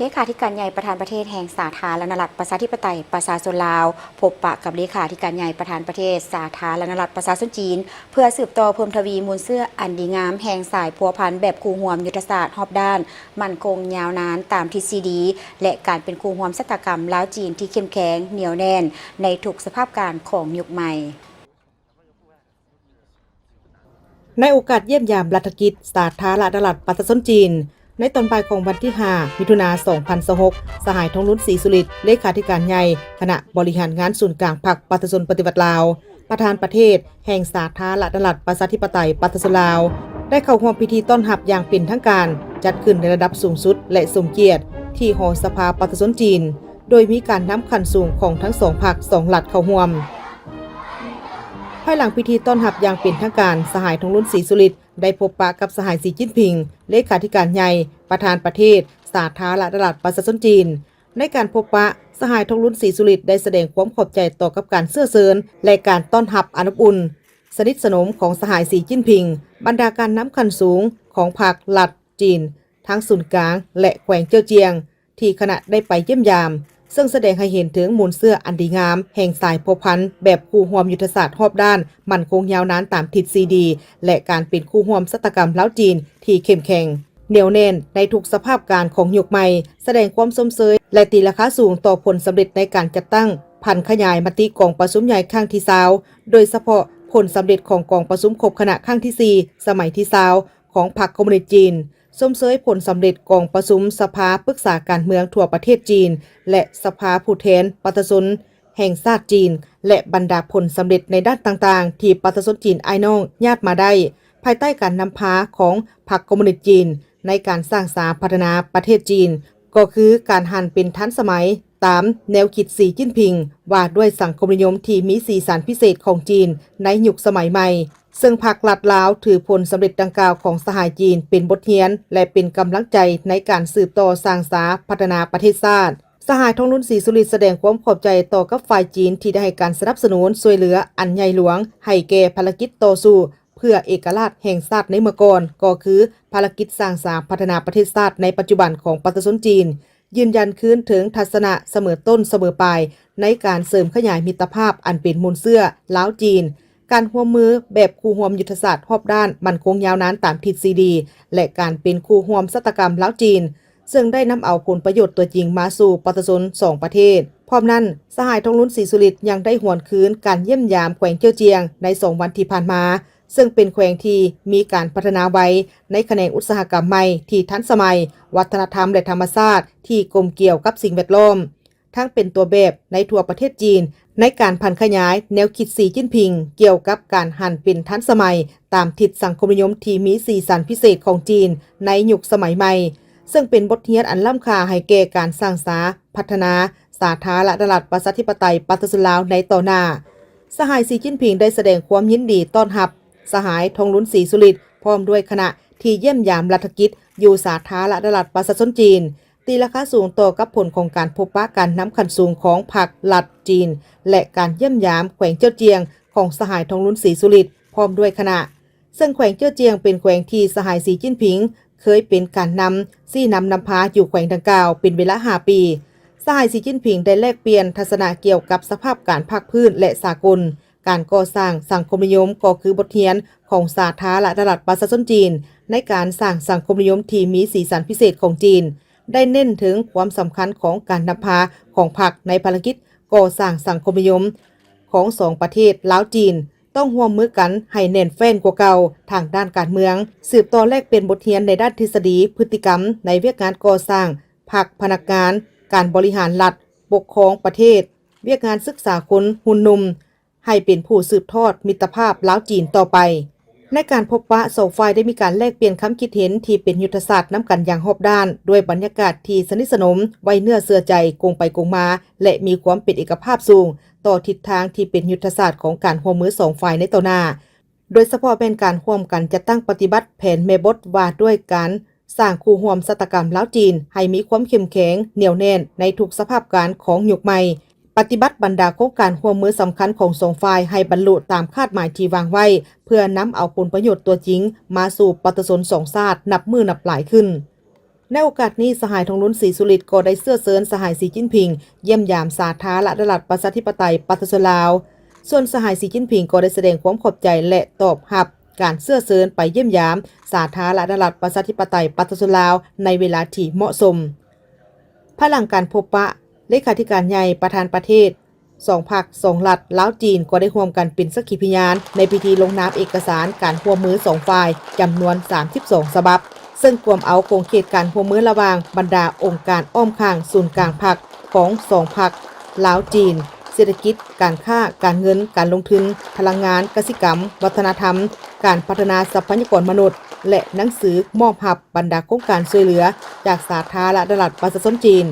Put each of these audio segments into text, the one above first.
เลขาธิการใหญ่ประธานประเทศแห่งสาธารณรัฐประชาธิปไตยประชาชนลาวพบปะกับเลขาธิการใหญ่ประธานประเทศสาธารณรัฐประชาชนจีนเพื่อสืบต่อเพิ่มทวีมูลเสื้ออันดีงามแห่งสายพัวพันแบบคู่ห่วมยุทธศาสตร์รอบด้านมั่นคงยาวนานตามทฤษฎีและการเป็นคู่ห่วมชะตากรรมลาวจีนที่เข้มแข็งเหนียวแน่นในทุกสภาพการของยุคใหม่ในโอกาสเยี่ยมยามรัฐกิจสาธารณรัฐประชาชนจีนในตอนบ่ายของวันที่ 5 มิถุนายน 2026 สหายทองลุ้นศรีสุริตเลขาธิการใหญ่คณะบริหารงานศูนย์กลางพรรคประชาชนปฏิวัติลาวประธานประเทศแห่งสาธารณรัฐประชาธิปไตยประชาชนลาวได้เข้าร่วมพิธีต้อนรับอย่างเป็นทางการจัดขึ้นในระดับสูงสุดและสมเกียรติที่หอสภาประชาชนจีนโดยมีการนำขันสูงของทั้งสองพรรคสองรัฐเข้าร่วมภายหลังพิธีต้อนรับอย่างเป็นทางการสหายทองลุ้นศรีสุริตได้พบปะกับสหายสีจิ้นผิงเลขาธิการใหญ่ประธานประเทศสาธารณรัฐประชาชนจีนในการพบปะสหายทองลุ้นศรีสุริตได้แสดงความขอบใจต่อกับการเสื้อเซินและการต้อนรับอนุอุ่นสนิทสนมของสหายสีจิ้นผิงบรรดาการนำขันสูงของพรรครัฐจีนทั้งศูนย์กลางและแขวงเจ้าเจียงที่คณะได้ไปเยี่ยมยามซึ่งแสดงให้เห็นถึงมูลเสื้ออันดีงามแห่งสายพัวพันแบบคู่ห่วมยุทธศาสตร์รอบด้านมั่นคงยาวนานตามทฤษฎีและการเป็นคู่ห่วมชะตากรรมลาวจีนที่เข้มแข็งเหนียวแน่นในทุกสภาพการของยุคใหม่แสดงความสมเสยและตีราคาสูงต่อผลสำเร็จในการจัดตั้งพันขยายมติกองประชุมใหญ่ครั้งที่20โดยเฉพาะผลสำเร็จของกองประชุมครบคณะครั้งที่4สมัยที่20ของพรรคคอมมิวนิสต์จีนสมเสยผลสำเร็จกองประชุมสภาปรึกษาการเมืองทั่วประเทศจีนและสภาผู้แทนประชาชนแห่งชาติจีนและบรรดาผลสำเร็จในด้านต่างๆที่ประชาชนจีนอ้ายน้องญาติมาได้ภายใต้การนำพาของพรรคคอมมิวนิสต์จีนในการสร้างสรรค์พัฒนาประเทศจีนก็คือการหันเป็นทันสมัยตามแนวคิดสีจิ้นผิงว่าด้วยสังคมนิยมที่มีสีสันพิเศษของจีนในยุคสมัยใหม่ซึ่งพรรครัฐลาวถือผลสำเร็จดังกล่าวของสหายจีนเป็นบทเรียนและเป็นกำลังใจในการสืบต่อสร้างสรรค์พัฒนาประเทศชาติสหายทองลุ้นศรีสุริตแสดงความขอบใจต่อกับฝ่ายจีนที่ได้ให้การสนับสนุนช่วยเหลืออันใหญ่หลวงให้แก่ภารกิจต่อสู้เพื่อเอกราชแห่งชาติในเมื่อก่อนก็คือภารกิจสร้างสรรค์พัฒนาประเทศชาติในปัจจุบันของประชาชนจีนยืนยันคืนถึงทัศนะเสมอต้นเสมอปลายในการเสริมขยายมิตรภาพอันเป็นมูลเสื้อลาวจีนการร่วมมือแบบคู่ร่วมยุทธศาสตร์รอบด้านมั่นคงยาวนานตามทฤษฎีและการเป็นคู่ร่วมชะตากรรมลาวจีนซึ่งได้นำเอาผลประโยชน์ตัวจริงมาสู่ประชาชน2ประเทศพร้อมนั้นสหายทองลุ้นศรีสุริตยังได้หวนคืนการเยี่ยมยามแขวงเจียวเจียงใน2วันที่ผ่านมาซึ่งเป็นแขวงที่มีการพัฒนาไว้ในแขนงอุตสาหกรรมใหม่ที่ทันสมัยวัฒนธรรมและธรรมชาติที่กลมเกี่ยวกับสิ่งแวดล้อมทั้งเป็นตัวแบบในทั่วประเทศจีนในการพันขยายแนวคิดสีจิ้นผิงเกี่ยวกับการหันเป็นทันสมัยตามทิศสังคมนิยมที่มีสีสันพิเศษของจีนในยุคสมัยใหม่ซึ่งเป็นบทเรียนอันล้ำค่าให้แก่การสร้างสรรค์พัฒนาสาธารณรัฐประชาธิปไตยประชาชนลาวในต่อหน้าสหายสีจิ้นผิงได้แสดงความยินดีต้อนรับสหายทองลุ้นศรีสุริตพร้อมด้วยคณะที่เยี่ยมยามรัฐกิจอยู่สาธารณรัฐประชาชนจีนตีราคาสูงต่อกับผลของการพบปะการนำขันสูงของพรรครัฐจีนและการเยี่ยมยามแขวงเจ้าเจียงของสหายทองลุ้นศรีสุริตพร้อมด้วยคณะซึ่งแขวงเจ้าเจียงเป็นแขวงที่สหายสีจิ้นผิงเคยเป็นการนำพาอยู่แขวงดังกล่าวเป็นเวลา5 ปีสหายสีจิ้นผิงได้แลกเปลี่ยนทัศนะเกี่ยวกับสภาพการภาคพื้นและสากลการก่อสร้างสังคมนิยมก็คือบทเรียนของสาธารณรัฐประชาชนจีนในการสร้างสังคมนิยมที่มีสีสันพิเศษของจีนได้เน้นถึงความสำคัญของการนำพาของพรรคในภารกิจก่อสร้างสังคมนิยมของ2ประเทศลาวจีนต้องร่วมมือกันให้แน่นแฟ้นกว่าเก่าทางด้านการเมืองสืบต่อแลกเปลี่ยนบทเรียนในด้านทฤษฎีพฤติกรรมในเวียกงานก่อสร้างพรรคพนักงานการบริหารรัฐปกครองประเทศเวียกงานศึกษาคนหุ่นนุ่มให้เป็นผู้สืบทอดมิตรภาพลาวจีนต่อไปในการพบปะสองฝ่ายได้มีการแลกเปลี่ยนความคิดเห็นที่เป็นยุทธศาสตร์น้ำกันอย่างรอบด้านด้วยบรรยากาศที่สนิทสนมไว้เนื้อเชื่อใจกงไปกงมาและมีความเป็นเอกภาพสูงต่อทิศทางที่เป็นยุทธศาสตร์ของการร่วมมือ2ฝ่ายในต่อหน้าโดยเฉพาะเป็นการร่วมกันจัดตั้งปฏิบัติแผนแม่บทว่าด้วยการสร้างคู่ร่วมชะตากรรมลาวจีนให้มีความเข้มแข็งเหนียวแน่นในทุกสภาพการของยุคใหม่ปฏิบัติบรรดาโครงการร่วมมือสำคัญของ2ฝ่ายให้บรรลุตามคาดหมายที่วางไว้เพื่อนำเอาผลประโยชน์ตัวจริงมาสู่ประชาชน2ชาตินับมือนับหลายขึ้น ในโอกาสนี้สหายทองลุ้นศรีสุริตก็ได้เสื้อเสริญสหายสีจิ้นผิงเยี่ยมยามสาธารณรัฐประชาธิปไตยปาตสลาวส่วนสหายสีจิ้นผิงก็ได้แสดงความขอบใจและตอบรับการเสื้อเสริญไปเยี่ยมยามสาธารณรัฐประชาธิปไตยปาตสลาวในเวลาที่เหมาะสมภายหลังการพบปะเลขาธิการใหญ่ประธานประเทศ2 พรรค 2 รัฐลาวจีนก็ได้ร่วมกันเป็นสักขีพยานในพิธีลงนามเอกสารการร่วมมือ2ฝ่ายจำนวน32ฉบับซึ่งรวมเอาโครงเขตการร่วมมือระหว่างบรรดาองค์การอ้อมข้างศูนย์กลางพรรคของ2 พรรคลาวจีนเศรษฐกิจการค้าการเงินการลงทุนพลังงานกสิกรรมวัฒนธรรมการพัฒนาทรัพยากรมนุษย์และหนังสือมอบหับบรรดาโครงการช่วยเหลือจากสาธารณรัฐประชาชนจีน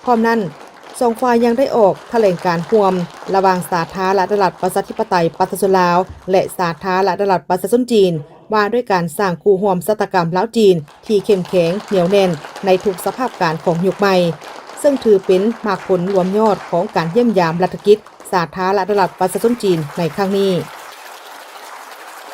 พร้อมนั้น2 ฝ่ายยังได้ออกแถลงการร่วมระหว่างสาธารณรัฐประชาธิปไตยปาตสลาวและสาธารณรัฐประชาชนจีนว่าด้วยการสร้างคู่ร่วมชะตากรรมลาวจีนที่เข้มแข็งเหนียวแน่นในทุกสภาพการของยุคใหม่ซึ่งถือเป็นมรรคผลรวมยอดของการเยี่ยมยามรัฐกิจสาธารณรัฐประชาชนจีนในครั้งนี้